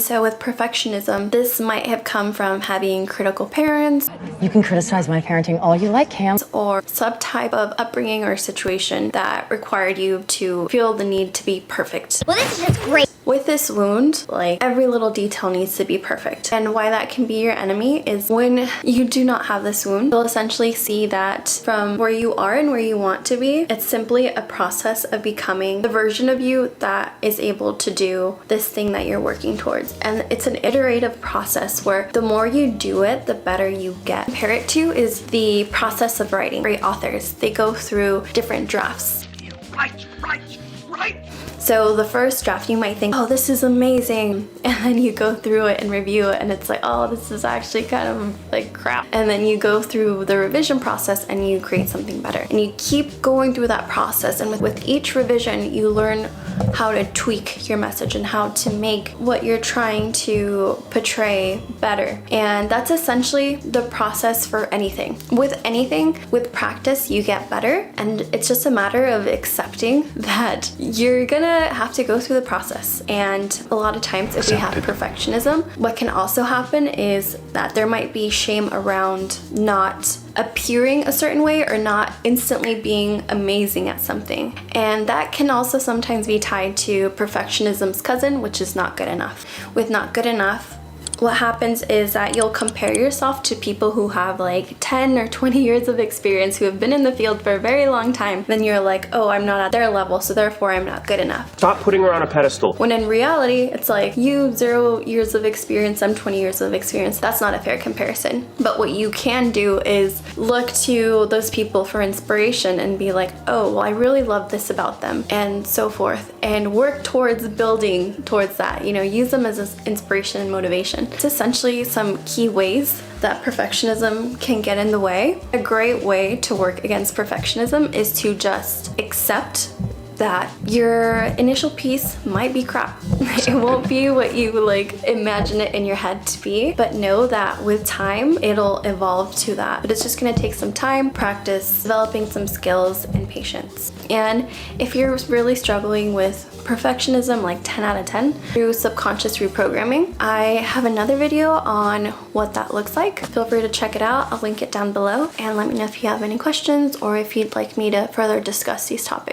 So with perfectionism, this might have come from having critical parents. You can criticize my parenting all you like, Cam. Or some type of upbringing or situation that required you to feel the need to be perfect. Well, this is just great. With this wound, like every little detail needs to be perfect. And why that can be your enemy is when you do not have this wound, you'll essentially see that from where you are and where you want to be, it's simply a process of becoming the version of you that is able to do this thing that you're working towards. And it's an iterative process where the more you do it, the better you get. Compare it to is the process of writing. Great authors, they go through different drafts. Right. So the first draft you might think, oh, this is amazing. And then you go through it and review it and it's like, oh, this is actually kind of like crap. And then you go through the revision process and you create something better. And you keep going through that process. And with each revision, you learn how to tweak your message and how to make what you're trying to portray better. And that's essentially the process for anything. With practice, you get better. And it's just a matter of accepting that you're gonna have to go through the process. And a lot of times if we have perfectionism, what can also happen is that there might be shame around not appearing a certain way or not instantly being amazing at something. And that can also sometimes be tied to perfectionism's cousin, which is not good enough. With not good enough, what happens is that you'll compare yourself to people who have like 10 or 20 years of experience, who have been in the field for a very long time. Then you're like, oh, I'm not at their level, so therefore I'm not good enough. Stop putting her on a pedestal. When in reality, it's like you 0 years of experience, I'm 20 years of experience. That's not a fair comparison. But what you can do is look to those people for inspiration and be like, oh, well, I really love this about them, and so forth, and work towards building towards that. You know, use them as an inspiration and motivation. It's essentially some key ways that perfectionism can get in the way. A great way to work against perfectionism is to just accept that your initial piece might be crap. It won't be what you like imagine it in your head to be, but know that with time it'll evolve to that. But it's just gonna take some time, practice, developing some skills and patience. And if you're really struggling with perfectionism, like 10 out of 10 through subconscious reprogramming, I have another video on what that looks like. Feel free to check it out. I'll link it down below, and let me know if you have any questions or if you'd like me to further discuss these topics.